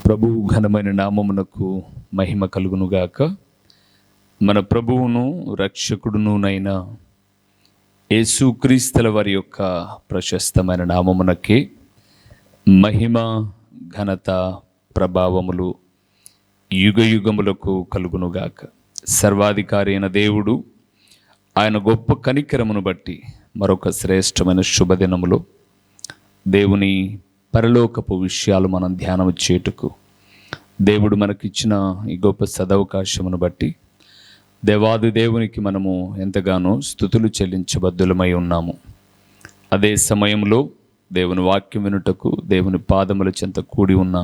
ప్రభు ఘనమైన నామమునకు మహిమ కలుగునుగాక. మన ప్రభువును రక్షకుడునునైన యేసుక్రీస్తుల వారి యొక్క ప్రశస్తమైన నామమునకే మహిమ, ఘనత, ప్రభావములు యుగయుగములకు కలుగునుగాక. సర్వాధికారి అయిన దేవుడు ఆయన గొప్ప కనికరమును బట్టి మరొక శ్రేష్టమైన శుభదినములో దేవుని పరలోకపు విషయాలు మనం ధ్యానం చేయుటకు దేవుడు మనకిచ్చిన ఈ గొప్ప సదవకాశమును బట్టి దేవాది దేవునికి మనము ఎంతగానో స్తుతులు చెల్లించబద్దులమై ఉన్నాము. అదే సమయంలో దేవుని వాక్యం వినుటకు దేవుని పాదముల చెంత కూడి ఉన్న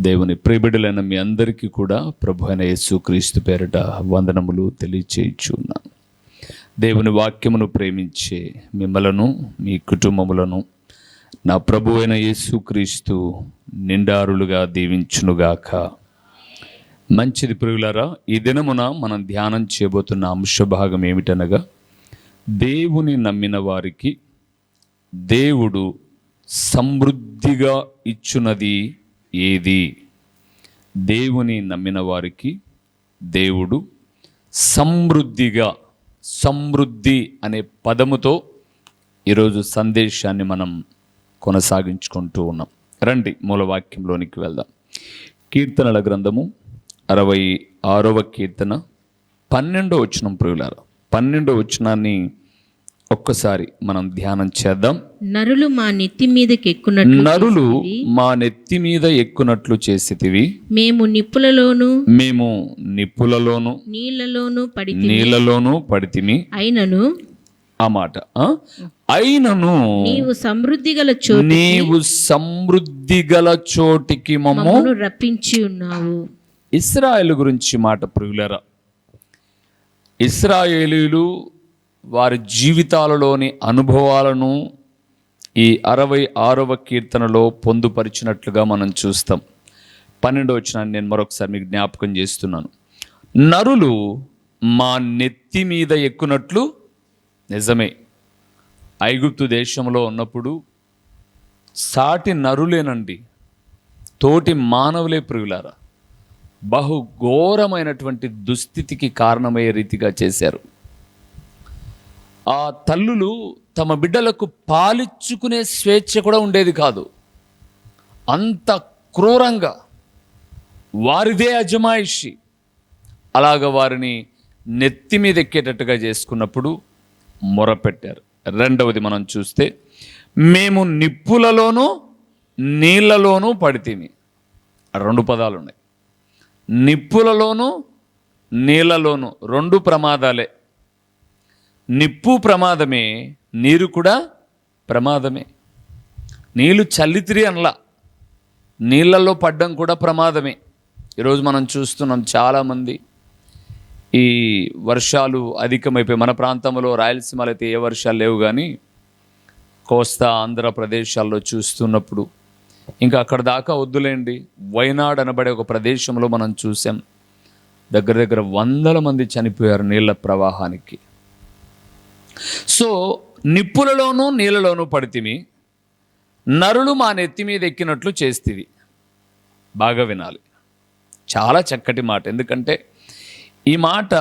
దేవుని ప్రియబిడ్డలైన మీ అందరికీ కూడా ప్రభు అయిన యేసుక్రీస్తు పేరిట వందనములు తెలియచేయుచున్నాను. దేవుని వాక్యమును ప్రేమించే మిమ్మలను, మీ కుటుంబములను నా ప్రభు అయిన యేసుక్రీస్తు నిండారులుగా దీవించునుగాక. మంచిది ప్రియులారా, ఈ దినమున మనం ధ్యానం చేయబోతున్న అంశభాగం ఏమిటనగా, దేవుని నమ్మిన వారికి దేవుడు సమృద్ధిగా ఇచ్చున్నది ఏది? దేవుని నమ్మిన వారికి దేవుడు సమృద్ధిగా, సమృద్ధి అనే పదముతో ఈరోజు సందేశాన్ని మనం కొనసాగించుకుంటూ ఉన్నాం. రండి మూలవాక్యంలోనికి వెళ్దాం. కీర్తనల గ్రంథము 66వ కీర్తన 12వ వచనం ప్రియులారా, 12వ వచనాన్ని ఒక్కసారి మనం ధ్యానం చేద్దాం. నరులు మా నెత్తి మీదకి ఎక్కునట్లు చేసితివి, మేము నిప్పులలోను నీళ్లలోను పడితిమి. అయినను నీవు సమృద్ధి గల చోటికి మమ్మల్ని రప్పించి ఉన్నావు. ఇశ్రాయేలు గురించి మాట ప్రియులరా, ఇశ్రాయేలీలు వారి జీవితాలలోని అనుభవాలను ఈ 66వ కీర్తనలో పొందుపరిచినట్లుగా మనం చూస్తాం. 12వ వచనాన్ని నేను మరొకసారి మీకు జ్ఞాపకం చేస్తున్నాను. నరులు మా నెత్తి మీద ఎక్కునట్లు. నిజమే, ఐగుప్తు దేశంలో ఉన్నప్పుడు సాటి నరులేనండి, తోటి మానవులే ప్రియులారా బహు ఘోరమైనటువంటి దుస్థితికి కారణమయ్యే రీతిగా చేశారు. ఆ తల్లులు తమ బిడ్డలకు పాలిచ్చుకునే స్వేచ్ఛ కూడా ఉండేది కాదు. అంత క్రూరంగా వారిదే అజమాయిషి. అలాగ వారిని నెత్తి మీద ఎక్కేటట్టుగా చేసుకున్నప్పుడు మొరపెట్టారు. రెండవది మనం చూస్తే, మేము నిప్పులలోనూ నీళ్లలోనూ పడితిమి. 2 పదాలు ఉన్నాయి. నిప్పులలోనూ నీళ్లలోనూ 2 ప్రమాదాలే. నిప్పు ప్రమాదమే, నీరు కూడా ప్రమాదమే. నీళ్ళు చల్లితిరి అనలా, నీళ్ళల్లో పడ్డం కూడా ప్రమాదమే. ఈరోజు మనం చూస్తున్నాం చాలామంది ఈ వర్షాలు అధికమైపోయి, మన ప్రాంతంలో రాయలసీమలో అయితే ఏ వర్షాలు లేవు, కానీ కోస్తా ఆంధ్రప్రదేశాల్లో చూస్తున్నప్పుడు ఇంకా అక్కడ దాకా వద్దులేండి, వైనాడ్ అనబడే ఒక ప్రదేశంలో మనం చూసాం, దగ్గర 100 మంది చనిపోయారు నీళ్ళ ప్రవాహానికి. సో నిప్పులలోనూ నీళ్ళలోనూ పడితిమి, నరులు మా నెత్తి మీద ఎక్కినట్లు చేస్తివి. బాగా వినాలి, చాలా చక్కటి మాట. ఎందుకంటే ఈ మాట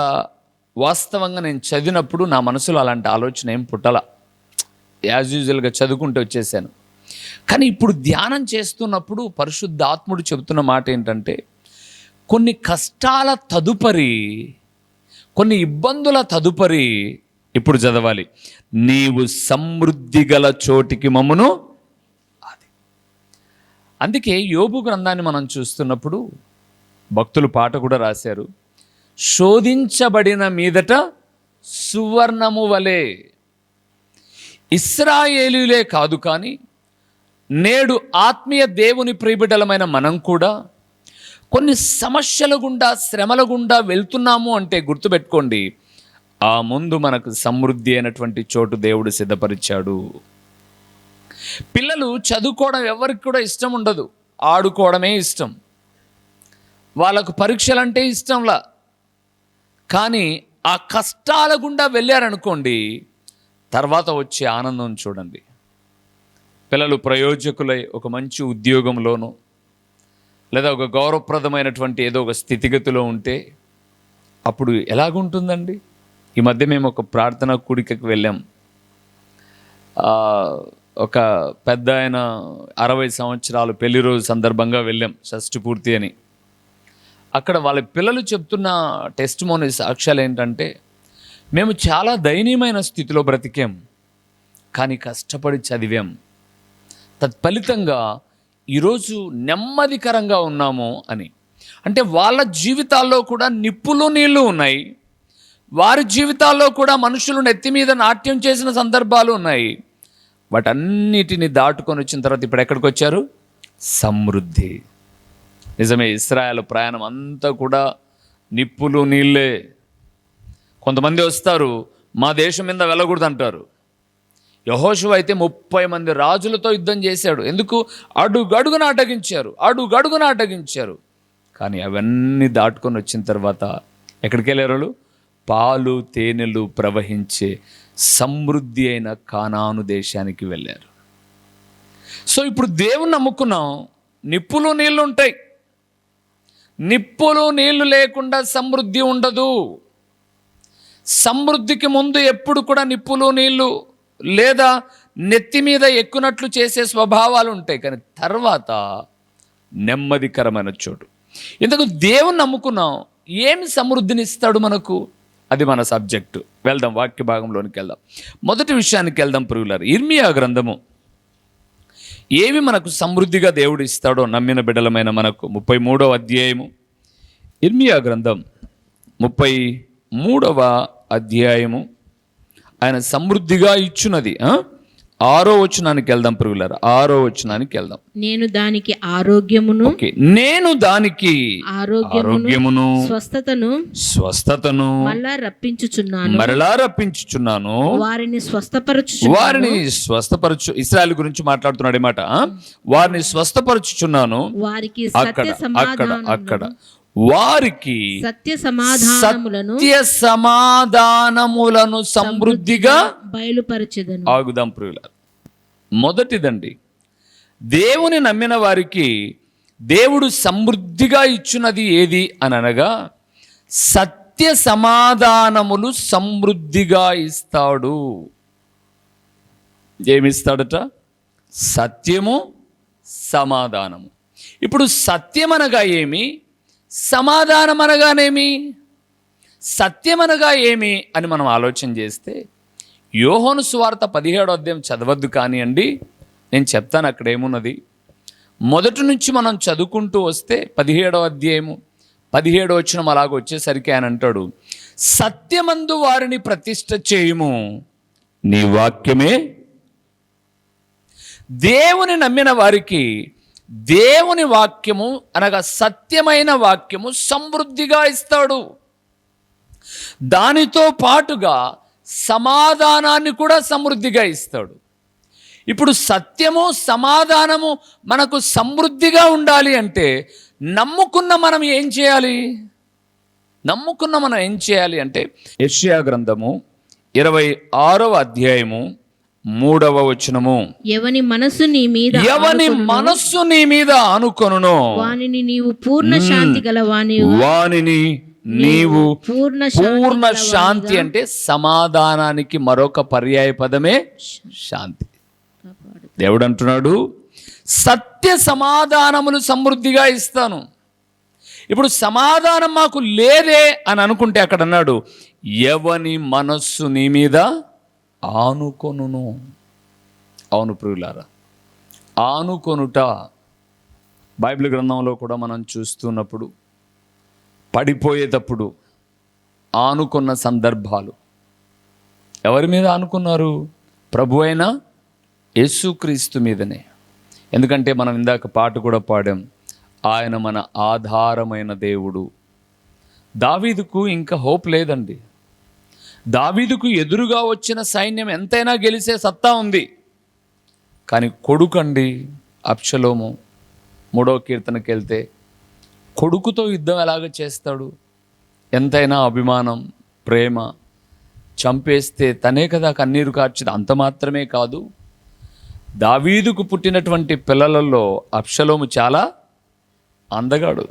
వాస్తవంగా నేను చదివినప్పుడు నా మనసులో అలాంటి ఆలోచన ఏం పుట్టల, యాజ్ యూజువల్గా చదువుకుంటూ వచ్చేసాను. కానీ ఇప్పుడు ధ్యానం చేస్తున్నప్పుడు పరిశుద్ధాత్ముడు చెబుతున్న మాట ఏంటంటే, కొన్ని కష్టాల తదుపరి, కొన్ని ఇబ్బందుల తదుపరి ఇప్పుడు చదవాలి, నీవు సమృద్ధి గల చోటికి మమ్మును. అది అందుకే యోబు గ్రంథాన్ని మనం చూస్తున్నప్పుడు భక్తులు పాట కూడా రాశారు, శోధించబడిన మీదట సువర్ణము వలె. ఇశ్రాయేలీలే కాదు, కానీ నేడు ఆత్మీయ దేవుని ప్రియబిడ్డలమైన మనం కూడా కొన్ని సమస్యల గుండా, శ్రమల గుండా వెళ్తున్నాము అంటే గుర్తుపెట్టుకోండి, ఆ ముందు మనకు సమృద్ధి అయినటువంటి చోటు దేవుడు సిద్ధపరిచాడు. పిల్లలు చదువుకోవడం ఎవరికి కూడా ఇష్టం ఉండదు, ఆడుకోవడమే ఇష్టం. వాళ్ళకు పరీక్షలంటే ఇష్టంలా. కానీ ఆ కష్టాల గుండా వెళ్ళారనుకోండి, తర్వాత వచ్చే ఆనందం చూడండి. పిల్లలు ప్రయోజకులై ఒక మంచి ఉద్యోగంలోనూ, లేదా ఒక గౌరవప్రదమైనటువంటి ఏదో ఒక స్థితిగతిలో ఉంటే అప్పుడు ఎలాగుంటుందండి? ఈ మధ్య మేము ఒక ప్రార్థనా కూడికకి వెళ్ళాం. ఒక పెద్ద ఆయన 60 సంవత్సరాలు పెళ్లి రోజు సందర్భంగా వెళ్ళాం, షష్ఠి పూర్తి అని. అక్కడ వాళ్ళ పిల్లలు చెప్తున్న టెస్టిమోనీ సాక్ష్యాలు ఏంటంటే, మేము చాలా దయనీయమైన స్థితిలో బ్రతికాం, కానీ కష్టపడి చదివాం, తత్ఫలితంగా ఈరోజు నెమ్మదికరంగా ఉన్నాము అని. అంటే వాళ్ళ జీవితాల్లో కూడా నిప్పులు నీళ్లు ఉన్నాయి, వారి జీవితాల్లో కూడా మనుషులు నెత్తి మీద నాట్యం చేసిన సందర్భాలు ఉన్నాయి. వాటన్నిటిని దాటుకొని వచ్చిన తర్వాత ఇప్పుడు ఎక్కడికి వచ్చారు? సమృద్ధి. నిజమే, ఇశ్రాయేలు ప్రయాణం అంతా కూడా నిప్పులు నీళ్ళే. కొంతమంది వస్తారు, మా దేశం మీద వెళ్ళకూడదు అంటారు. యెహోషువ అయితే 30 మంది రాజులతో యుద్ధం చేశాడు. ఎందుకు? అడుగడుగున అడ్డగించారు. కానీ అవన్నీ దాటుకొని వచ్చిన తర్వాత ఎక్కడికి వెళ్ళారు వాళ్ళు? పాలు తేనెలు ప్రవహించే సమృద్ధి అయిన కానాను దేశానికి వెళ్ళారు. సో ఇప్పుడు దేవుని నమ్ముకున్నాం, నిప్పులు నీళ్ళు ఉంటాయి. నిప్పులు నీళ్లు లేకుండా సమృద్ధి ఉండదు. సమృద్ధికి ముందు ఎప్పుడు కూడా నిప్పులు నీళ్లు లేదా నెత్తి మీద ఎక్కునట్లు చేసే స్వభావాలు ఉంటాయి, కానీ తర్వాత నెమ్మదికరమైన చోటు. ఇంతకు దేవుని నమ్ముకున్నాం, ఏమి సమృద్ధిని ఇస్తాడు మనకు? అది మన సబ్జెక్టు. వెళ్దాం, వాక్య భాగంలోనికి వెళ్దాం. మొదటి విషయానికి వెళ్దాం ప్రియులారా. ఇర్మియా గ్రంథము ఏవి మనకు సమృద్ధిగా దేవుడు ఇస్తాడో నమ్మిన బిడ్డలమైన మనకు 33వ అధ్యాయము. ఇర్మియా గ్రంథం 33వ అధ్యాయము. ఆయన సమృద్ధిగా ఇచ్చున్నది. 6వ వచనానికి వెళ్దాం ప్రియులారా. 6వ వచనానికి వెళ్దాం. నేను దానికి ఆరోగ్యమును ఆరోగ్యమును స్వస్థతను మరలా రప్పించుచున్నాను. వారిని స్వస్థపరచు. ఇశ్రాయేలు గురించి మాట్లాడుతున్నాడు మాట. వారిని స్వస్థపరచుచున్నాను. వారికి అక్కడ వారికి సత్య సమాధానములను సమృద్ధిగా బయలుపరచెదను. ఆగుదాం ప్రియులారా. మొదటిదండి, దేవుని నమ్మిన వారికి దేవుడు సమృద్ధిగా ఇచ్చున్నది ఏది అని అనగా, సత్య సమాధానములు సమృద్ధిగా ఇస్తాడు. ఏమిస్తాడట? సత్యము, సమాధానము. ఇప్పుడు సత్యం అనగా ఏమి, సమాధానం అనగానేమి? సత్యం అనగా ఏమి అని మనం ఆలోచన చేస్తే, యోహాను సువార్త 17వ అధ్యాయం చదవద్దు కానివ్వండి, నేను చెప్తాను అక్కడ ఏమున్నది. మొదటి నుంచి మనం చదువుకుంటూ వస్తే 17వ అధ్యాయము 17వ వచనం అలాగ వచ్చేసరికి ఆయన అంటాడు, సత్యమందు వారిని ప్రతిష్ఠ చేయుము, నీ వాక్యమే. దేవుని నమ్మిన వారికి దేవుని వాక్యము అనగా సత్యమైన వాక్యము సమృద్ధిగా ఇస్తాడు. దానితో పాటుగా సమాధానాన్ని కూడా సమృద్ధిగా ఇస్తాడు. ఇప్పుడు సత్యము, సమాధానము మనకు సమృద్ధిగా ఉండాలి అంటే నమ్ముకున్న మనం ఏం చేయాలి? అంటే యెషయా గ్రంథము 26వ అధ్యాయము 3వ వచనము. ఎవని మనస్సు నీ మీద ఆనుకొనునో వానిని నీవు పూర్ణ శాంతి అంటే సమాధానానికి మరొక పర్యాయ పదమే శాంతి. దేవుడు అంటున్నాడు, సత్య సమాధానములు సమృద్ధిగా ఇస్తాను. ఇప్పుడు సమాధానం మాకు లేదే అని అనుకుంటే అక్కడ అన్నాడు, ఎవని మనస్సు నీ మీద ఆనుకొనును. అవును ప్రియులారా, ఆనుకొనుట బైబిల్ గ్రంథంలో కూడా మనం చూస్తున్నప్పుడు పడిపోయేటప్పుడు ఆనుకున్న సందర్భాలు. ఎవరి మీద ఆనుకున్నారు? ప్రభు అయిన యేసుక్రీస్తు మీదనే. ఎందుకంటే మనం ఇందాక పాట కూడా పాడాం, ఆయన మన ఆధారమైన దేవుడు. దావీదుకు ఇంకా హోప్ లేదండి. దావీదుకు ఎదురుగా వచ్చిన సైన్యం ఎంతైనా గెలిచే సత్తా ఉంది, కానీ కొడుకండి అబ్షలోము. 3వ కీర్తనకి వెళ్తే కొడుకుతో యుద్ధం ఎలాగ చేస్తాడు? ఎంతైనా అభిమానం, ప్రేమ. చంపేస్తే తనే కదా కన్నీరు కార్చిది. అంత మాత్రమే కాదు, దావీదుకు పుట్టినటువంటి పిల్లలలో అబ్షలోము చాలా అందగాడు,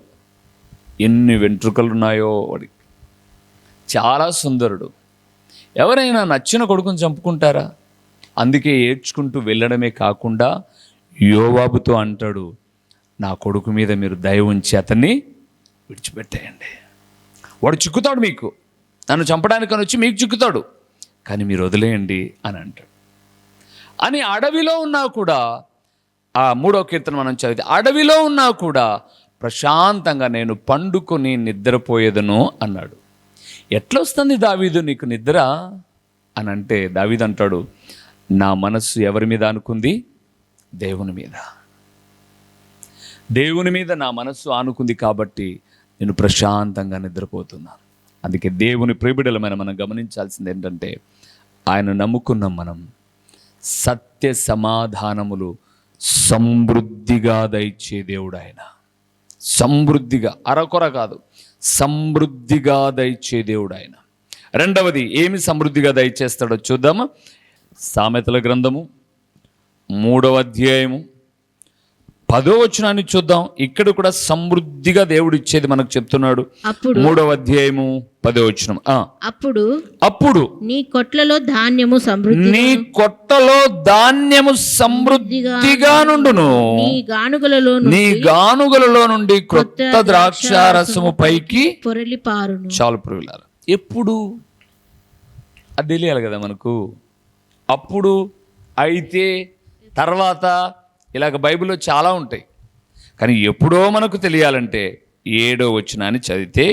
ఎన్ని వెంట్రుకలు ఉన్నాయో వాడికి, చాలా సుందరుడు. ఎవరైనా నచ్చిన కొడుకుని చంపుకుంటారా? అందుకే ఏడ్చుకుంటూ వెళ్ళడమే కాకుండా యోవాబుతో అంటాడు, నా కొడుకు మీద మీరు దయ ఉంచి అతన్ని విడిచిపెట్టేయండి. వాడు చిక్కుతాడు, మీకు నన్ను చంపడానికని వచ్చి మీకు చిక్కుతాడు, కానీ మీరు వదిలేయండి అని అంటాడు. అని అడవిలో ఉన్నా కూడా, ఆ 3వ కీర్తన మనం చదివితే, అడవిలో ఉన్నా కూడా ప్రశాంతంగా నేను పండుకొని నిద్రపోయేదను అన్నాడు. ఎట్లా వస్తుంది దావీదు నీకు నిద్ర అని అంటే, దావీదు అంటాడు, నా మనస్సు ఎవరి మీద అనుకుంది? దేవుని మీద. దేవుని మీద నా మనస్సు ఆనుకుంది కాబట్టి నేను ప్రశాంతంగా నిద్రపోతున్నాను. అందుకే దేవుని ప్రియబిడ్డలమైన మనం గమనించాల్సింది ఏంటంటే, ఆయన నమ్ముకున్న మనం సత్య సమాధానములు సమృద్ధిగా దయచే దేవుడు ఆయన. సమృద్ధిగా, అరకొర కాదు, సమృద్ధిగా దయచే దేవుడు ఆయన. రెండవది ఏమి సమృద్ధిగా దయచేస్తాడో చూద్దామా? సామెతల గ్రంథము 3వ అధ్యాయము 10వ వచనాన్ని చూద్దాం. ఇక్కడ కూడా సమృద్ధిగా దేవుడు ఇచ్చేది మనకు చెప్తున్నాడు. 3వ అధ్యాయము 10వ వచనం. అప్పుడు నీ కొట్లలో ధాన్యము సమృద్ధిగా నుండును, నీ గానుగలలో నుండి క్రొత్త ద్రాక్షారసము పైకి పొరలి పారును. చాలు ప్రియులారా, ఎప్పుడు అది తెలియాలి కదా మనకు. అప్పుడు, అయితే, తర్వాత, ఇలాగ బైబిల్లో చాలా ఉంటాయి. కానీ ఎప్పుడో మనకు తెలియాలంటే 7వ వచనాన్ని చదివితే,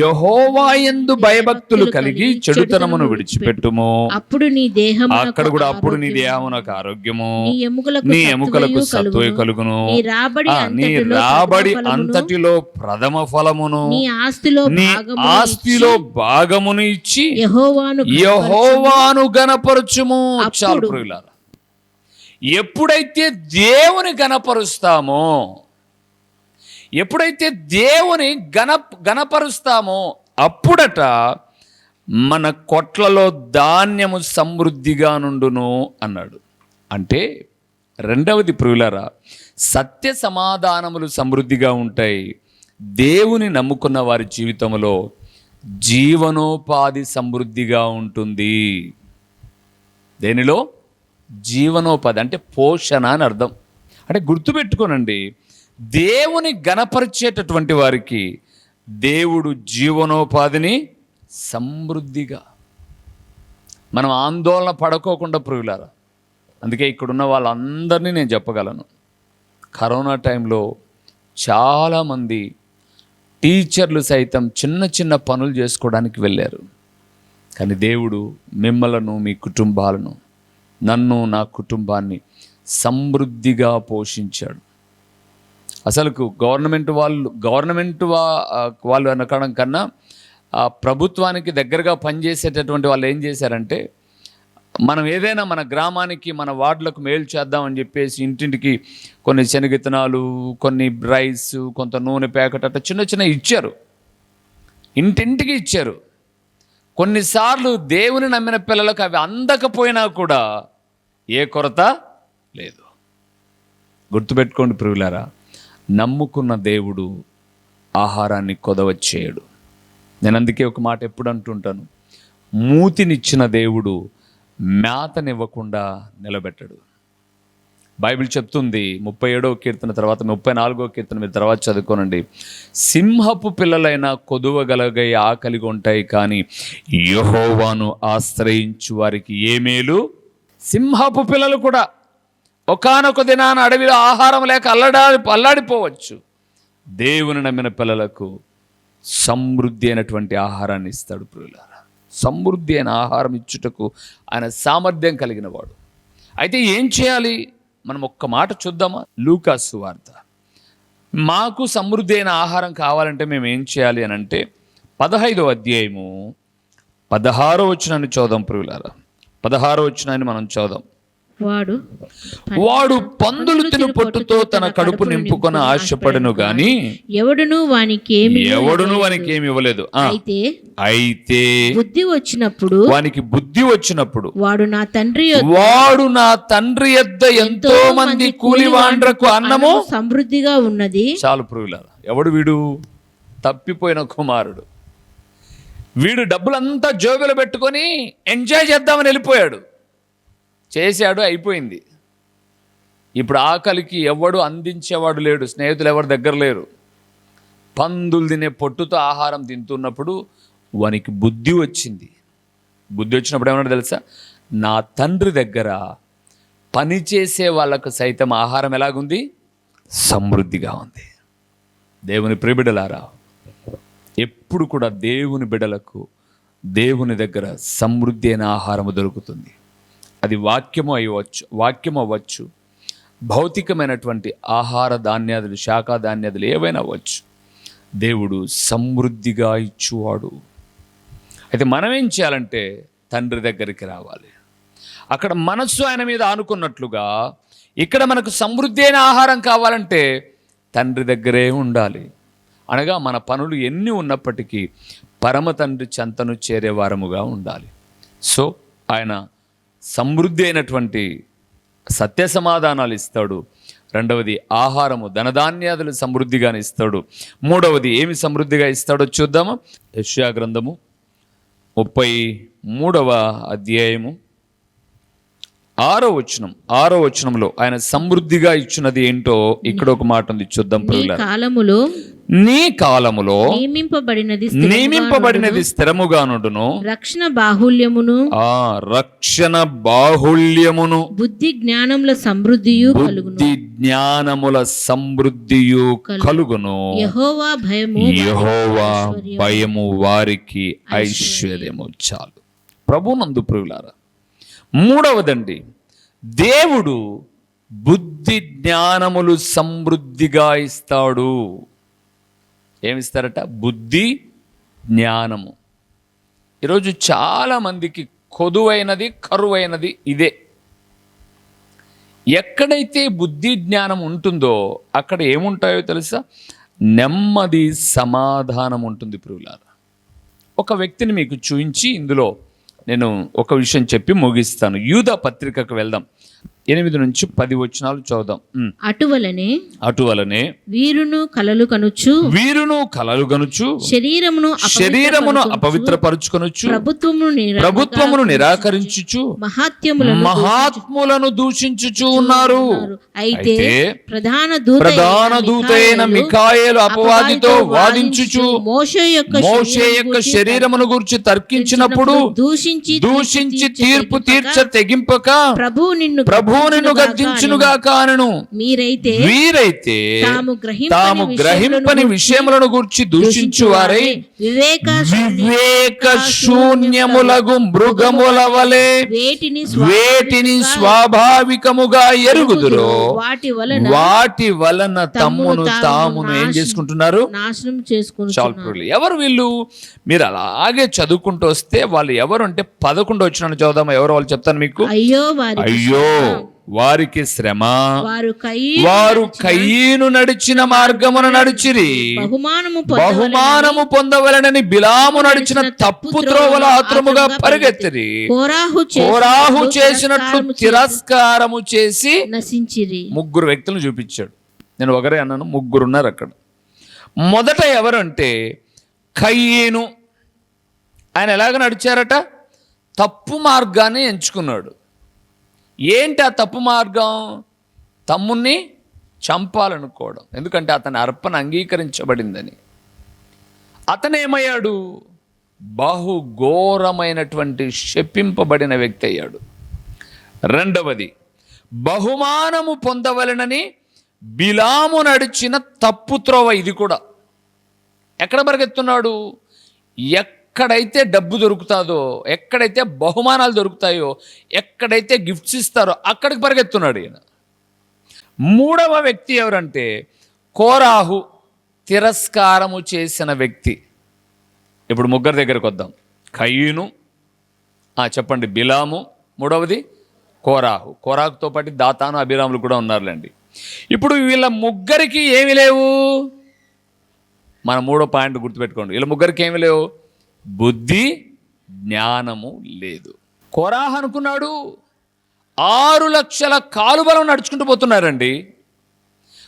యెహోవా యందు భయభక్తులు కలిగి చెడుతనమును విడిచిపెట్టుము, అప్పుడు నీ దేహము, అక్కడ కూడా అప్పుడు నీ దేహమునకు ఆరోగ్యము, నీ ఎముకలకు సత్తువ కలుగును, నీ రాబడి అంతటిలో ప్రథమ ఫలమును, నీ ఆస్తిలో భాగమును ఇచ్చి యెహోవాను గణపరచుము. చాలు ప్రియులారా, ఎప్పుడైతే దేవుని గణపరుస్తామో, ఎప్పుడైతే దేవుని గణపరుస్తామో అప్పుడట మన కొట్లలో ధాన్యము సమృద్ధిగా నుండును అన్నాడు. అంటే రెండవది ప్రియులారా, సత్య సమాధానములు సమృద్ధిగా ఉంటాయి. దేవుని నమ్ముకున్న వారి జీవితంలో జీవనోపాధి సమృద్ధిగా ఉంటుంది. దేనిలో? జీవనోపాధి అంటే పోషణ అని అర్థం. అంటే గుర్తుపెట్టుకోనండి, దేవుని గణపరిచేటటువంటి వారికి దేవుడు జీవనోపాధిని సమృద్ధిగా, మనం ఆందోళన పడుకోకుండా ప్రియులారా. అందుకే ఇక్కడున్న వాళ్ళందరినీ నేను చెప్పగలను, కరోనా టైంలో చాలామంది టీచర్లు సైతం చిన్న చిన్న పనులు చేసుకోవడానికి వెళ్ళారు. కానీ దేవుడు మిమ్మలను, మీ కుటుంబాలను, నన్ను, నా కుటుంబాన్ని సమృద్ధిగా పోషించాడు. అసలుకు గవర్నమెంట్ వాళ్ళు అనడం కన్నా ప్రభుత్వానికి దగ్గరగా పనిచేసేటటువంటి వాళ్ళు ఏం చేశారంటే, మనం ఏదైనా మన గ్రామానికి, మన వార్డులకు మేలు చేద్దామని చెప్పేసి ఇంటింటికి కొన్ని శనగిత్తనాలు, కొన్ని రైస్, కొంత నూనె ప్యాకెట్ అట్లా చిన్న చిన్న ఇచ్చారు, ఇంటింటికి ఇచ్చారు. కొన్నిసార్లు దేవుని నమ్మిన పిల్లలకు అవి అందకపోయినా కూడా ఏ కొరత లేదు. గుర్తుపెట్టుకోండి ప్రియులారా, నమ్ముకున్న దేవుడు ఆహారాన్ని కొదవ చేయడు. నేను అందుకే ఒక మాట ఎప్పుడు అంటుంటాను, మూతినిచ్చిన దేవుడు మేతనివ్వకుండా నిలబెట్టడు. బైబిల్ చెప్తుంది 37వ కీర్తన తర్వాత 34వ కీర్తన మీరు తర్వాత చదువుకోనండి. సింహపు పిల్లలైన కొదువగలగై ఆకలిగా ఉంటాయి, కానీ యెహోవాను ఆశ్రయించు వారికి ఏ మేలు. సింహపు పిల్లలు కూడా ఒకానొక దినాన అడవిలో ఆహారం లేక అల్లాడిపోవచ్చు. దేవుని నమ్మిన పిల్లలకు సమృద్ధి అయినటువంటి ఆహారాన్ని ఇస్తాడు ప్రియులారా. సమృద్ధి అయిన ఆహారం ఇచ్చుటకు ఆయన సామర్థ్యం కలిగిన వాడు. అయితే ఏం చేయాలి? మనం ఒక్క మాట చూద్దామా? లూకా సువార్త. మాకు సమృద్ధి అయిన ఆహారం కావాలంటే మేము ఏం చేయాలి అని అంటే 15వ అధ్యాయము 16వ వచనాన్ని చూద్దాం ప్రియులారా. 16వ వచనాన్ని మనం చూద్దాం. వాడు పందులు తిను పొట్టుతో తన కడుపు నింపుకొని ఆశపడను గాని ఎవడును వానికేమి ఇవ్వలేదు. అయితే బుద్ధి వచ్చినప్పుడు వానికి బుద్ధి వచ్చినప్పుడు వాడు నా తండ్రి యొద్ద ఎంతో మంది కూలివాండ్రకు అన్నము సమృద్ధిగా ఉన్నది. చాలు ప్రియులారా, ఎవడు వీడు? తప్పిపోయిన కుమారుడు. వీడు డబ్బులంతా జోబులో పెట్టుకొని ఎంజాయ్ చేద్దామని వెళ్ళిపోయాడు. చేశాడు, అయిపోయింది. ఇప్పుడు ఆకలికి ఎవడు అందించేవాడు లేడు, స్నేహితులు ఎవరి దగ్గర లేరు. పందులు తినే పొట్టుతో ఆహారం తింటున్నప్పుడు వానికి బుద్ధి వచ్చింది. బుద్ధి వచ్చినప్పుడు ఏమన్నా తెలుసా? నా తండ్రి దగ్గర పనిచేసే వాళ్ళకు సైతం ఆహారం ఎలాగుంది? సమృద్ధిగా ఉంది. దేవుని ప్రియబిడ్డలారా, ఎప్పుడు కూడా దేవుని బిడ్డలకు దేవుని దగ్గర సమృద్ధి అయిన ఆహారము దొరుకుతుంది. అది వాక్యము అవ్వచ్చు, భౌతికమైనటువంటి ఆహార ధాన్యాదులు, శాఖా ధాన్యాదులు ఏవైనా అవ్వచ్చు. దేవుడు సమృద్ధిగా ఇచ్చువాడు. అయితే మనం ఏం చేయాలంటే తండ్రి దగ్గరికి రావాలి. అక్కడ మనస్సు ఆయన మీద ఆనుకున్నట్లుగా ఇక్కడ మనకు సమృద్ధి అయిన ఆహారం కావాలంటే తండ్రి దగ్గరే ఉండాలి. అనగా మన పనులు ఎన్ని ఉన్నప్పటికీ పరమ తండ్రి చెంతను చేరేవారముగా ఉండాలి. సో ఆయన సమృద్ధి అయినటువంటి సత్య సమాధానాలు ఇస్తాడు. రెండవది ఆహారము, ధనధాన్యాదులు సమృద్ధిగానే ఇస్తాడు. మూడవది ఏమి సమృద్ధిగా ఇస్తాడో చూద్దాము. యెషయా గ్రంథము 33వ అధ్యాయము 6వ వచనంలో ఆయన సమృద్ధిగా ఇచ్చినది ఏంటో ఇక్కడ ఒక మాట ఉంది, చూద్దాం. నీ కాలములో నియమింపబడినది స్థిరముగానుండును, రక్షణ బాహుళ్యమును బుద్ధి జ్ఞానముల సమృద్ధియు కలుగును. యెహోవా భయము వారికి ఐశ్వర్యము చాలు. ప్రభునందు ప్రియులారా, మూడవదండి, దేవుడు బుద్ధి జ్ఞానములు సమృద్ధిగా ఇస్తాడు. ఏమిస్తారట? బుద్ధి జ్ఞానము. ఈరోజు చాలామందికి కొదువైనది, కరువైనది ఇదే. ఎక్కడైతే బుద్ధి జ్ఞానం ఉంటుందో అక్కడ ఏముంటాయో తెలుసా? నెమ్మది, సమాధానం ఉంటుంది ప్రియులారా. ఒక వ్యక్తిని మీకు చూపించి ఇందులో నేను ఒక విషయం చెప్పి ముగిస్తాను. యూదా పత్రికకు వెళ్దాం. 8 నుంచి 10 వచనాలు చదువుదాం. అటువలనే వీరును కలలు కనుచు శరీరమును అపవిత్రపరుచుకొనుచు ప్రభుత్వమును నిరాకరించుచు మహాత్ములను దూషించుచు ఉన్నారు. అయితే ప్రధాన దూతైన మిఖాయేలు అపవాదితో వాదించుచు మోషే యొక్క శరీరమును గురించి తర్కించినప్పుడు దూషించి తీర్పు తీర్చ తెగింపక ప్రభు నిన్ను గద్దించునుగా కానను. వీరైతే తాము గ్రహింపని విషయములను గురించి దూషించువారై వివేక శూన్యములగు మృగముల వలె వేటిని స్వాభావికముగా ఎరుగుదురో వాటి వలన తమ్మును తామును ఏం చేసుకుంటున్నారు? నాశనం చేసుకుంటున్నారు. ఎవరు వీళ్ళు? మీరు అలాగే చదువుకుంటూ వస్తే వాళ్ళు ఎవరు అంటే 11 వచనాన్ని చదువుదామా? ఎవరు వాళ్ళు చెప్తాను మీకు. అయ్యో వారికి శ్రమ, వారు కయీను నడిచిన మార్గమును నడిచిరి, బహుమానము పొందవలనని బిలాము నడిచిన తప్పు త్రోవల ఆత్రముగా పరిగెత్తిరి, కోరాహు చేసినట్లు తిరస్కారము చేసి నశించిరి. 3 వ్యక్తులను చూపించాడు. నేను ఒకరే అన్నాను, 3 ఉన్నారు అక్కడ. మొదట ఎవరంటే కయీను. ఆయన ఎలాగ నడిచారట? తప్పు మార్గాన్ని ఎంచుకున్నాడు. ఏంటి ఆ తప్పు మార్గం? తమ్ముణ్ణి చంపాలనుకోవడం. ఎందుకంటే అతని అర్పణ అంగీకరించబడిందని. అతనేమయ్యాడు? బహుఘోరమైనటువంటి శపింపబడిన వ్యక్తి అయ్యాడు. రెండవది, బహుమానము పొందవలనని బిలాము నడిచిన తప్పు త్రోవ. ఇది కూడా ఎక్కడ పరిగెత్తున్నాడు? ఎక్కడైతే డబ్బు దొరుకుతాదో, ఎక్కడైతే బహుమానాలు దొరుకుతాయో, ఎక్కడైతే గిఫ్ట్స్ ఇస్తారో అక్కడికి పరిగెత్తున్నాడు ఈయన. 3వ వ్యక్తి ఎవరంటే కోరాహు, తిరస్కారము చేసిన వ్యక్తి. ఇప్పుడు 3 దగ్గరకు వద్దాం. కయీను, చెప్పండి, బిలాము, 3వది కోరాహుతో పాటు దాతాను అభిరాములు కూడా ఉన్నారులేండి. ఇప్పుడు వీళ్ళ ముగ్గురికి ఏమి లేవు? మన మూడో పాయింట్ గుర్తుపెట్టుకోండి. వీళ్ళ ముగ్గురికి ఏమి లేవు? బుద్ధి జ్ఞానము లేదు. కోరాహు అనుకున్నాడు 6 లక్షల కాలుబలం నడుచుకుంటూ పోతున్నారండి,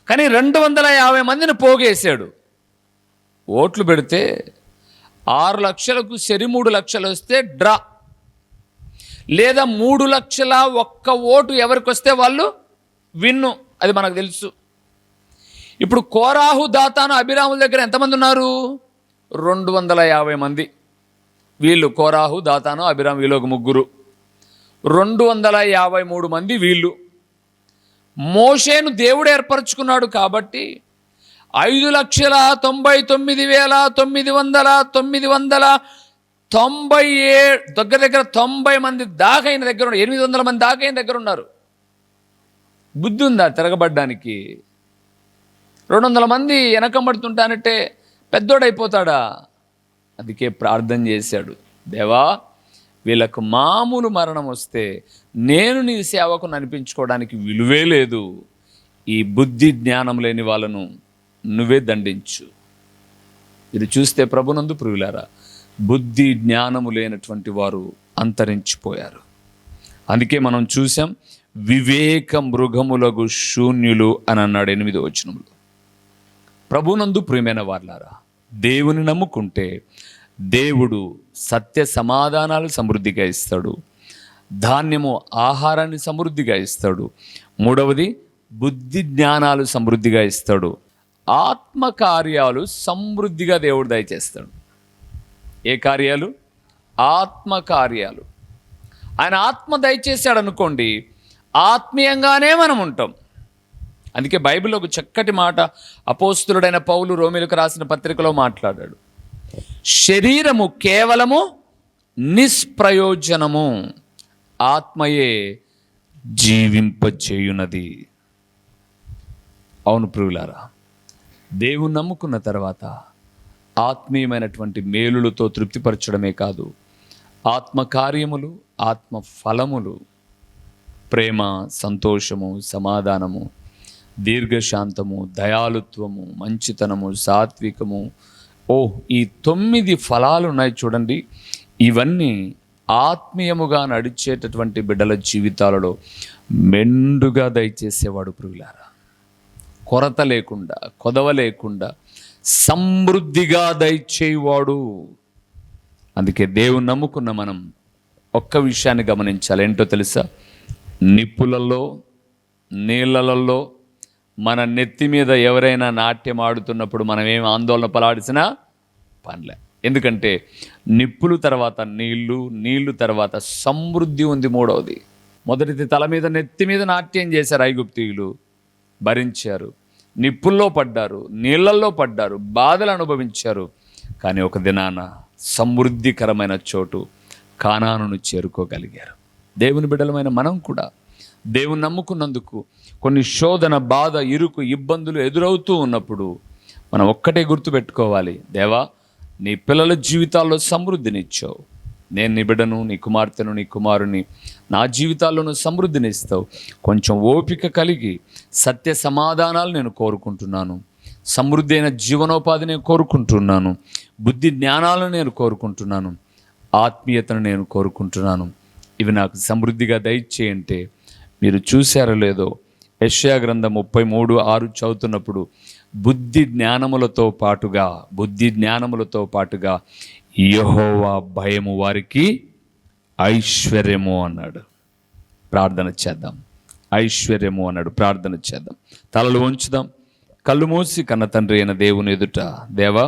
కానీ 250 మందిని పోగేశాడు. ఓట్లు పెడితే 6 లక్షలకు సరి 3 లక్షలు వస్తే డ్రా, లేదా 3 లక్షల 1 ఓటు ఎవరికి వస్తే వాళ్ళు విన్ను, అది మనకు తెలుసు. ఇప్పుడు కోరాహు దాతాను అభిరాముల దగ్గర ఎంతమంది ఉన్నారు? 250 మంది. వీళ్ళు కోరాహు దాతాను అభిరాము, వీళ్ళు ఒక ముగ్గురు, 253 మంది వీళ్ళు. మోషేను దేవుడు ఏర్పరచుకున్నాడు కాబట్టి 5,99,997 దగ్గర 90 మంది దాకా అయిన దగ్గర ఉన్నారు. 800 మంది దాకా అయిన దగ్గర ఉన్నారు. బుద్ధి ఉందా తిరగబడ్డానికి? 200 మంది వెనకబడుతుంటానంటే పెద్దోడైపోతాడా? అందుకే ప్రార్థన చేశాడు, దేవా వీళ్ళకు మామూలు మరణం వస్తే నేను నీ సేవకు అనిపించుకోవడానికి విలువే లేదు. ఈ బుద్ధి జ్ఞానం లేని వాళ్ళను నువ్వే దండించు. ఇది చూస్తే ప్రభునందు ప్రియులారా, బుద్ధి జ్ఞానము లేనటువంటి వారు అంతరించిపోయారు. అందుకే మనం చూసాం, వివేక మృగములకు శూన్యులు అని అన్నాడు 8వ వచనంలో. ప్రభునందు ప్రియమైన వారులారా, దేవుని నమ్ముకుంటే దేవుడు సత్య సమాధానాలు సమృద్ధిగా ఇస్తాడు, ధాన్యము ఆహారాన్ని సమృద్ధిగా ఇస్తాడు, మూడవది బుద్ధి జ్ఞానాలు సమృద్ధిగా ఇస్తాడు, ఆత్మకార్యాలు సమృద్ధిగా దేవుడు దయచేస్తాడు. ఏ కార్యాలు? ఆత్మకార్యాలు. ఆయన ఆత్మ దయచేశాడు అనుకోండి, ఆత్మీయంగానే మనం ఉంటాం. అందుకే బైబిల్లో ఒక చక్కటి మాట అపోస్తులుడైన పౌలు రోమీయులకు రాసిన పత్రికలో మాట్లాడాడు, శరీరము కేవలము నిష్ప్రయోజనము, ఆత్మయే జీవింపచేయునది. అవును ప్రియులారా, దేవుని నమ్ముకున్న తర్వాత ఆత్మీయమైనటువంటి మేలులతో తృప్తిపరచడమే కాదు, ఆత్మకార్యములు, ఆత్మ ఫలములు, ప్రేమ, సంతోషము, సమాధానము, దీర్ఘశాంతము, దయాళుత్వము, మంచితనము, సాత్వికము, ఈ 9 ఫలాలు ఉన్నాయి చూడండి. ఇవన్నీ ఆత్మీయముగా నడిచేటటువంటి బిడ్డల జీవితాలలో మెండుగా దయచేసేవాడు ప్రియులారా. కొరత లేకుండా, కొదవ లేకుండా సమృద్ధిగా దయచేవాడు. అందుకే దేవుని నమ్ముకున్న మనం ఒక్క విషయాన్ని గమనించాలి. ఏంటో తెలుసా? నిప్పులలో, నీళ్ళలలో మన నెత్తి మీద ఎవరైనా నాట్యం ఆడుతున్నప్పుడు మనం ఏం ఆందోళన పడాల్సిన పనిలే. ఎందుకంటే నిప్పులు తర్వాత నీళ్లు తర్వాత సమృద్ధి ఉంది. మూడవది, మొదటిది తల మీద నెత్తి మీద నాట్యం చేశారు ఐగుప్తీయులు, భరించారు, నిప్పుల్లో పడ్డారు, నీళ్ళల్లో పడ్డారు, బాధలు అనుభవించారు. కానీ ఒక దినాన సమృద్ధికరమైన చోటు కానానును చేరుకోగలిగారు. దేవుని బిడ్డలమైన మనం కూడా దేవుని నమ్ముకున్నందుకు కొన్ని శోధన, బాధ, ఇరుకు, ఇబ్బందులు ఎదురవుతూ ఉన్నప్పుడు మనం ఒక్కటే గుర్తుపెట్టుకోవాలి, దేవా నీ పిల్లల జీవితాల్లో సమృద్ధినిచ్చావు, నేను నీ బిడ్డను, నీ కుమార్తెను, నీ కుమారుని నా జీవితాల్లోనూ సమృద్ధినిస్తావు. కొంచెం ఓపిక కలిగి సత్య సమాధానాలు నేను కోరుకుంటున్నాను, సమృద్ధి అయిన జీవనోపాధి నేను కోరుకుంటున్నాను, బుద్ధి జ్ఞానాలను నేను కోరుకుంటున్నాను, ఆత్మీయతను నేను కోరుకుంటున్నాను. ఇవి నాకు సమృద్ధిగా దయచేయంటే మీరు చూశారో లేదో, యెషయా గ్రంథం 33:6 చదువుతున్నప్పుడు బుద్ధి జ్ఞానములతో పాటుగా యెహోవా భయము వారికి ఐశ్వర్యము అన్నాడు. ప్రార్థన చేద్దాం. ఐశ్వర్యము అన్నాడు. ప్రార్థన చేద్దాం. తలలు వంచుదాం. కళ్ళు మూసి కన్న తండ్రి అయిన దేవుని ఎదుట, దేవా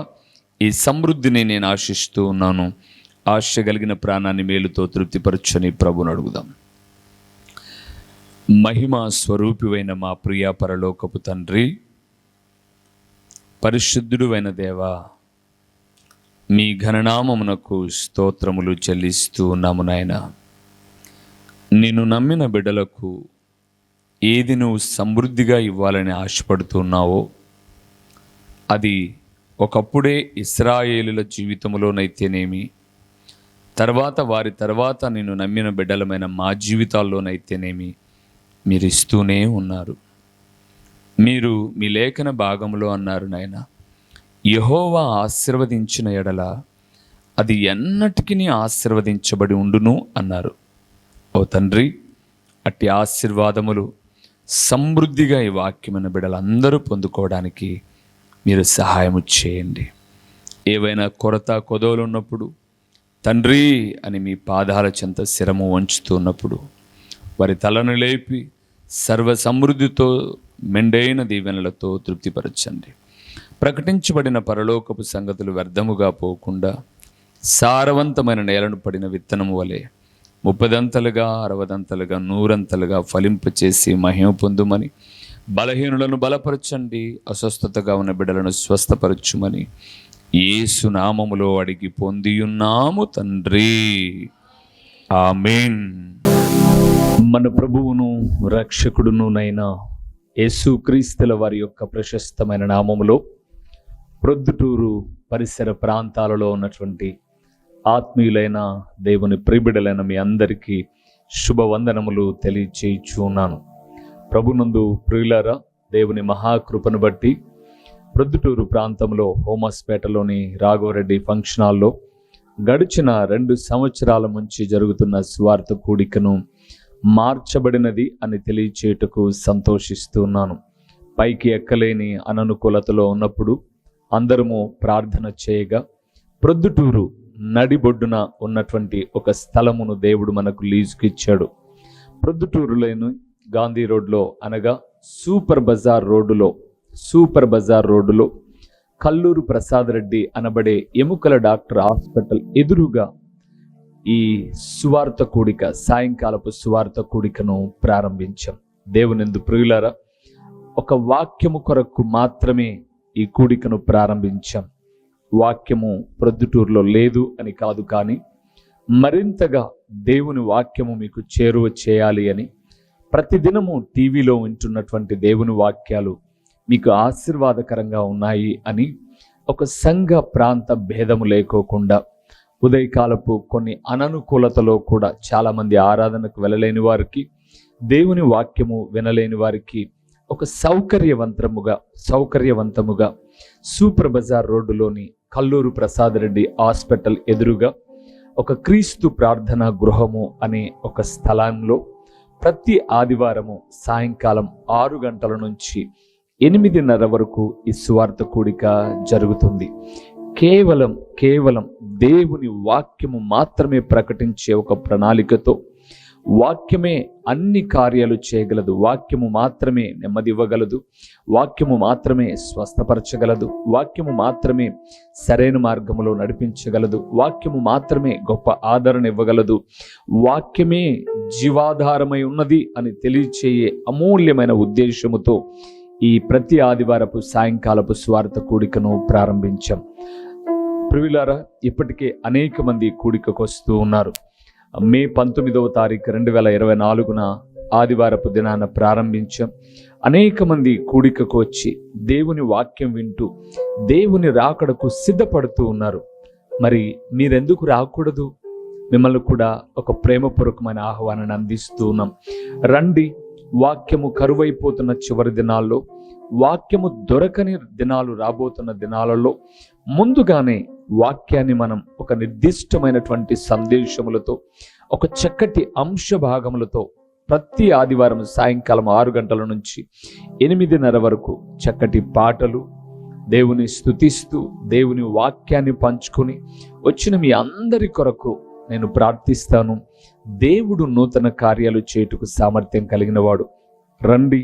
ఈ సమృద్ధిని నేను ఆశిస్తూ ఉన్నాను, ఆశ కలిగిన ప్రాణాన్ని మేలుతో తృప్తిపరచని ప్రభుని అడుగుదాం. మహిమా స్వరూపివైన మా ప్రియ పరలోకపు తండ్రి, పరిశుద్ధుడువైన దేవా, మీ ఘననామమునకు స్తోత్రములు చెల్లిస్తూ ఉన్నాము నాయనా. నిన్ను నమ్మిన బిడ్డలకు ఏది నువ్వు సమృద్ధిగా ఇవ్వాలని ఆశపడుతున్నావో అది ఒకప్పుడే ఇశ్రాయేలుల జీవితంలోనైతేనేమి, వారి తర్వాత నిన్ను నమ్మిన బిడ్డలమైన మా జీవితాల్లోనైతేనేమి మీరు ఇస్తూనే ఉన్నారు. మీరు మీ లేఖన భాగంలో అన్నారు నాయన, యెహోవా ఆశీర్వదించిన ఎడల అది ఎన్నటికీ ఆశీర్వదించబడి ఉండును అన్నారు. ఓ తండ్రి, అట్టి ఆశీర్వాదములు సమృద్ధిగా ఈ వాక్యమైన బిడ్డలందరూ పొందుకోవడానికి మీరు సహాయము చేయండి. ఏవైనా కొరత కొదవలు ఉన్నప్పుడు తండ్రి అని మీ పాదాల చెంత శిరము వంచుతున్నప్పుడు వారి తలను లేపి సర్వ సమృద్ధితో మెండైన దీవెనలతో తృప్తిపరచండి. ప్రకటించబడిన పరలోకపు సంగతులు వ్యర్థముగా పోకుండా సారవంతమైన నేలను పడిన విత్తనము వలె 30దంతలుగా 60దంతలుగా 100ంతలుగా ఫలింపచేసి మహిమ పొందుమని, బలహీనులను బలపరచండి, అస్వస్థతగా ఉన్న బిడ్డలను స్వస్థపరచుమని యేసు నామములో అడిగి పొందియున్నాము తండ్రి, ఆమేన్. మన ప్రభువును రక్షకుడునునైన యేసుక్రీస్తుల వారి యొక్క ప్రశస్తమైన నామములో ప్రొద్దుటూరు పరిసర ప్రాంతాలలో ఉన్నటువంటి ఆత్మీయులైన దేవుని ప్రియబిడ్డలైన మీ అందరికీ శుభవందనములు తెలియచేయుచున్నాను. ప్రభునందు ప్రియులారా, దేవుని మహాకృపను బట్టి ప్రొద్దుటూరు ప్రాంతంలో హోమస్పేటలోని రాఘవరెడ్డి ఫంక్షన్ హాల్లో గడిచిన 2 సంవత్సరాల నుంచి జరుగుతున్న సువార్త కూడికను మార్చబడినది అని తెలియచేయుటకు సంతోషిస్తున్నాను. పైకి ఎక్కలేని అననుకూలతలో ఉన్నప్పుడు అందరము ప్రార్థన చేయగా ప్రొద్దుటూరు నడిబొడ్డున ఉన్నటువంటి ఒక స్థలమును దేవుడు మనకు లీజుకి ఇచ్చాడు. ప్రొద్దుటూరులోని గాంధీ రోడ్లో అనగా సూపర్ బజార్ రోడ్డులో కల్లూరు ప్రసాద్ రెడ్డి అనబడే ఎముకల డాక్టర్ హాస్పిటల్ ఎదురుగా ఈ సువార్త కూడిక, సాయంకాలపు సువార్త కూడికను ప్రారంభించాం. దేవునిందు ప్రియులారా, ఒక వాక్యము కొరకు మాత్రమే ఈ కూడికను ప్రారంభించాం. వాక్యము ప్రొద్దుటూరులో లేదు అని కాదు, కానీ మరింతగా దేవుని వాక్యము మీకు చేరువ చేయాలి అని, ప్రతిదినము టీవీలో వింటున్నటువంటి దేవుని వాక్యాలు మీకు ఆశీర్వాదకరంగా ఉన్నాయి అని, ఒక సంఘ ప్రాంత భేదము లేకోకుండా ఉదయకాలపు కొన్ని అననుకూలతలో కూడా చాలామంది ఆరాధనకు వెళ్ళలేని వారికి, దేవుని వాక్యము వినలేని వారికి ఒక సౌకర్యవంతముగా సూపర్ బజార్ రోడ్డులోని కల్లూరు ప్రసాద్ రెడ్డి హాస్పిటల్ ఎదురుగా ఒక క్రీస్తు ప్రార్థనా గృహము అనే ఒక స్థలంలో ప్రతి ఆదివారము సాయంకాలం 6 గంటల నుంచి 8:30 వరకు ఈ సువార్త కూడిక జరుగుతుంది. కేవలం దేవుని వాక్యము మాత్రమే ప్రకటించే ఒక ప్రణాళికతో, వాక్యమే అన్ని కార్యాలు చేయగలదు, వాక్యము మాత్రమే నెమ్మది ఇవ్వగలదు, వాక్యము మాత్రమే స్వస్థపరచగలదు, వాక్యము మాత్రమే సరైన మార్గములో నడిపించగలదు, వాక్యము మాత్రమే గొప్ప ఆదరణ ఇవ్వగలదు, వాక్యమే జీవాధారమై ఉన్నది అని తెలియచేయే అమూల్యమైన ఉద్దేశముతో ఈ ప్రతి ఆదివారపు సాయంకాలపు స్వార్థ కూడికను ప్రారంభించాం. ప్రియులారా, ఇప్పటికే అనేక మంది కూడికకు వస్తూ ఉన్నారు. మే 19వ తారీఖు 2024 ఆదివారపు దినాన ప్రారంభించాం. అనేక మంది కూడికకు వచ్చి దేవుని వాక్యం వింటూ దేవుని రాకడకు సిద్ధపడుతూ ఉన్నారు. మరి మీరెందుకు రాకూడదు? మిమ్మల్ని కూడా ఒక ప్రేమపూర్వకమైన ఆహ్వానాన్ని అందిస్తూ ఉన్నాం. రండి. వాక్యము కరువైపోతున్న చివరి దినాల్లో, వాక్యము దొరకని దినాలు రాబోతున్న దినాలలో ముందుగానే వాక్యాన్ని మనం ఒక నిర్దిష్టమైనటువంటి సందేశములతో, ఒక చక్కటి అంశ భాగములతో ప్రతి ఆదివారం సాయంకాలం 6 గంటల నుంచి 8:30 వరకు చక్కటి పాటలు, దేవుని స్తుతిస్తూ దేవుని వాక్యాన్ని పంచుకొని వచ్చిన మీ అందరి కొరకు నేను ప్రార్థిస్తాను. దేవుడు నూతన కార్యాలు చేయుటకు సామర్థ్యం కలిగిన వాడు. రండి.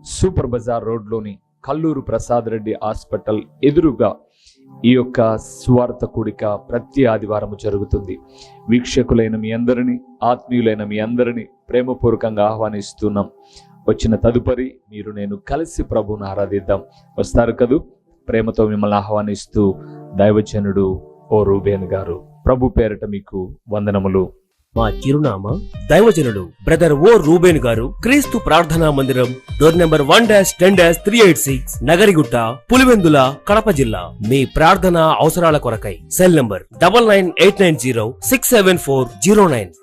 సూపర్ బజార్ రోడ్లోని కల్లూరు ప్రసాద్ రెడ్డి హాస్పిటల్ ఎదురుగా ఈ యొక్క సువార్త కూడిక ప్రతి ఆదివారము జరుగుతుంది. వీక్షకులైన మీ అందరినీ, ఆత్మీయులైన మీ అందరినీ ప్రేమపూర్వకంగా ఆహ్వానిస్తున్నాం. వచ్చిన తదుపరి మీరు నేను కలిసి ప్రభువును ఆరాధిద్దాం. వస్తారు కదూ? ప్రేమతో మిమ్మల్ని ఆహ్వానిస్తూ దైవజనుడు ఓ రూబేన్ గారు. ప్రభు పేరట మీకు వందనములు. మా చిరునామా దైవజనులు బ్రదర్ ఓ రూబేన్ గారు, క్రీస్తు ప్రార్థనా మందిరం, డోర్ నెంబర్ 1-10-386, నగరిగుట్ట, పులివెందుల, కడప జిల్లా. మీ ప్రార్థనా అవసరాల కొరకై సెల్ నంబర్ 9989067409.